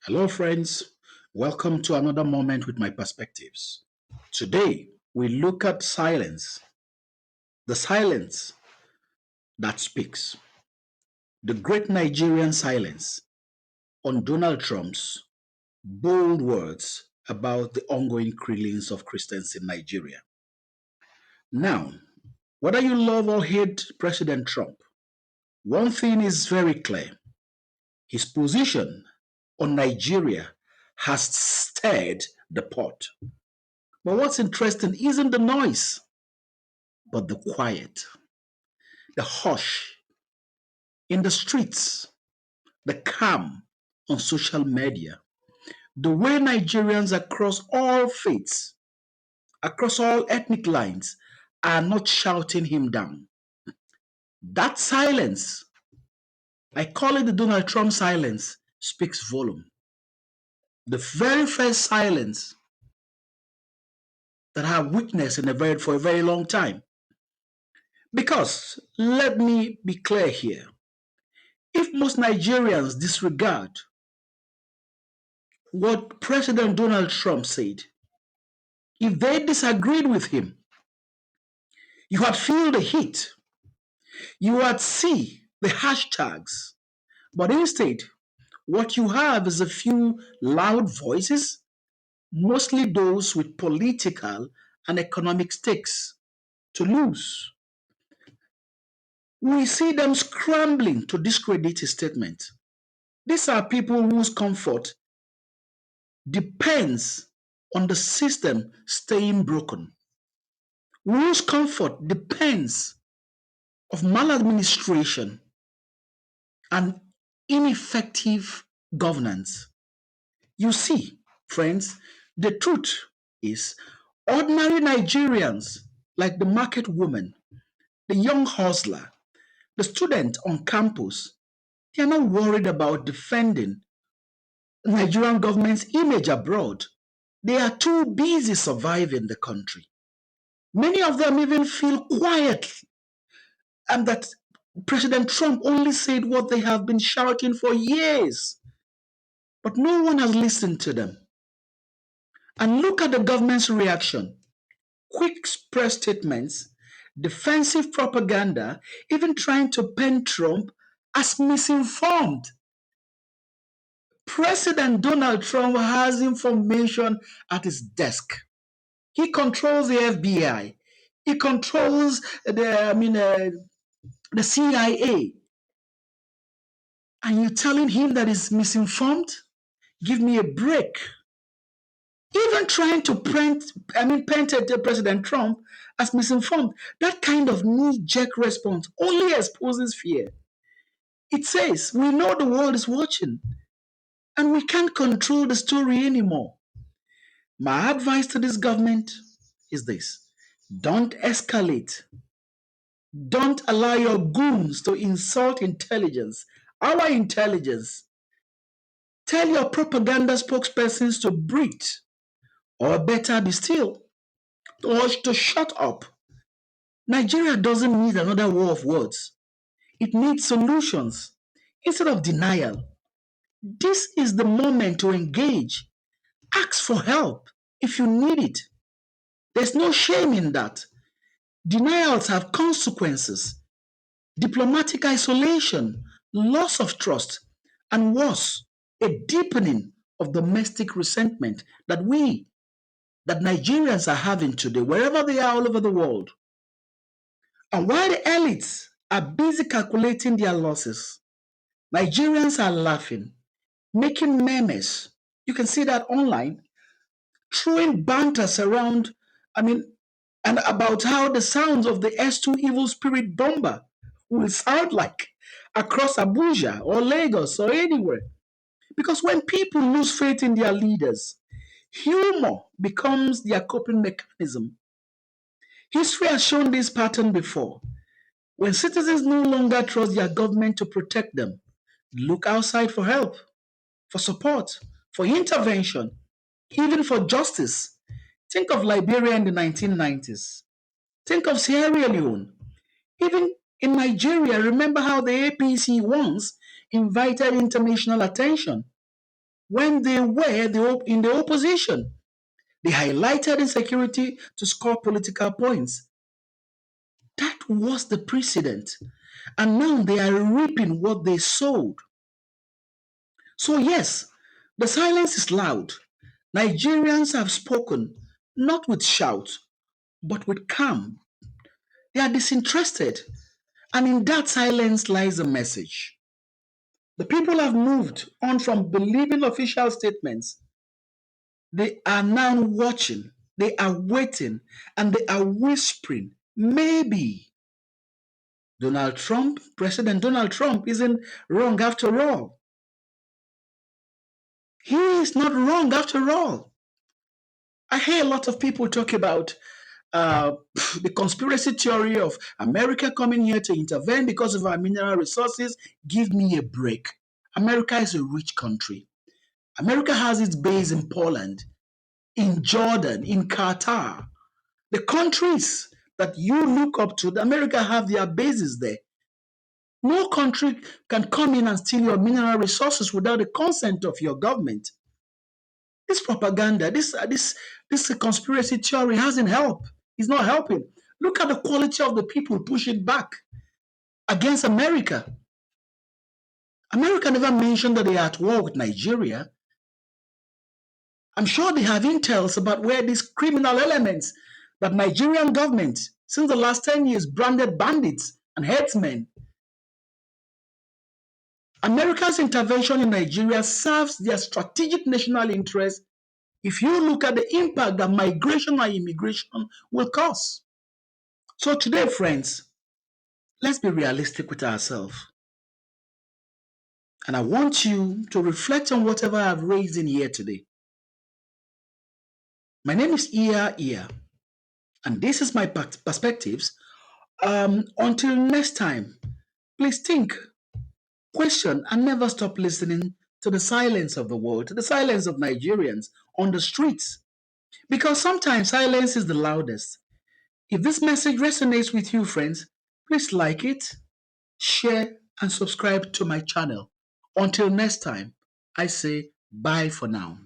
Hello, friends. Welcome to another moment with my perspectives. Today, we look at silence, the silence that speaks, the great Nigerian silence on Donald Trump's bold words about the ongoing killings of Christians in Nigeria. Now, whether you love or hate President Trump, one thing is very clear. His position on Nigeria has stirred the pot. But what's interesting isn't the noise, but the quiet, the hush in the streets, the calm on social media, the way Nigerians across all faiths, across all ethnic lines, are not shouting him down. That silence, I call it the Donald Trump silence, speaks volume. The very first silence that I have witnessed for a very long time. Because let me be clear here. If most Nigerians disregard what President Donald Trump said, if they disagreed with him, you had feel the heat, you had see the hashtags, but instead, what you have is a few loud voices, mostly those with political and economic stakes to lose. We see them scrambling to discredit his statement. These are people whose comfort depends on the system staying broken, whose comfort depends of maladministration and ineffective governance. You see, friends, the truth is ordinary Nigerians like the market woman, the young hustler, the student on campus, they are not worried about defending the Nigerian government's image abroad. They are too busy surviving the country. Many of them even feel quiet and that President Trump only said what they have been shouting for years, but no one has listened to them. And look at the government's reaction. Quick press statements, defensive propaganda, even trying to paint Trump as misinformed. President Donald Trump has information at his desk. He controls the FBI. He controls the CIA. And you're telling him that he's misinformed? Give me a break. Even trying to paint President Trump as misinformed, that kind of knee-jerk response only exposes fear. It says, we know the world is watching, and we can't control the story anymore. My advice to this government is this. Don't escalate. Don't allow your goons to insult intelligence, our intelligence. Tell your propaganda spokespersons to breathe, or better be still, or to shut up. Nigeria doesn't need another war of words. It needs solutions instead of denial. This is the moment to engage. Ask for help if you need it. There's no shame in that. Denials have consequences. Diplomatic isolation, loss of trust, and worse, a deepening of domestic resentment that Nigerians are having today, wherever they are all over the world. And while the elites are busy calculating their losses, Nigerians are laughing, making memes. You can see that online, throwing banters around, and about how the sounds of the S2 evil spirit bomber will sound like across Abuja or Lagos or anywhere. Because when people lose faith in their leaders, humor becomes their coping mechanism. History has shown this pattern before. When citizens no longer trust their government to protect them, look outside for help, for support, for intervention, even for justice. Think of Liberia in the 1990s. Think of Sierra Leone. Even in Nigeria, remember how the APC once invited international attention. when they were in the opposition. They highlighted insecurity to score political points. That was the precedent. And now they are reaping what they sowed. So, yes, the silence is loud. Nigerians have spoken, not with shout, but with calm. They are disinterested. And in that silence lies a message. The people have moved on from believing official statements. They are now watching, they are waiting, and they are whispering, maybe President Donald Trump, isn't wrong after all. He is not wrong after all. I hear a lot of people talk about uh, the conspiracy theory of America coming here to intervene because of our mineral resources. Give me a break. America is a rich country. America has its base in Poland, in Jordan, in Qatar. The countries that you look up to, America have their bases there. No country can come in and steal your mineral resources without the consent of your government. This propaganda, this conspiracy theory hasn't helped. It's not helping. Look at the quality of the people pushing back against America. America never mentioned that they are at war with Nigeria. I'm sure they have intels about where these criminal elements that Nigerian government, since the last 10 years, branded bandits and headsmen. America's intervention in Nigeria serves their strategic national interest if you look at the impact that migration and immigration will cause. So today, friends, let's be realistic with ourselves. And I want you to reflect on whatever I've raised in here today. My name is Iyah Iyah, and this is my perspectives. Until next time, please think, question, and never stop listening to the silence of the world, to the silence of Nigerians on the streets. Because sometimes silence is the loudest. If this message resonates with you, friends, please like it, share, and subscribe to my channel. Until next time, I say bye for now.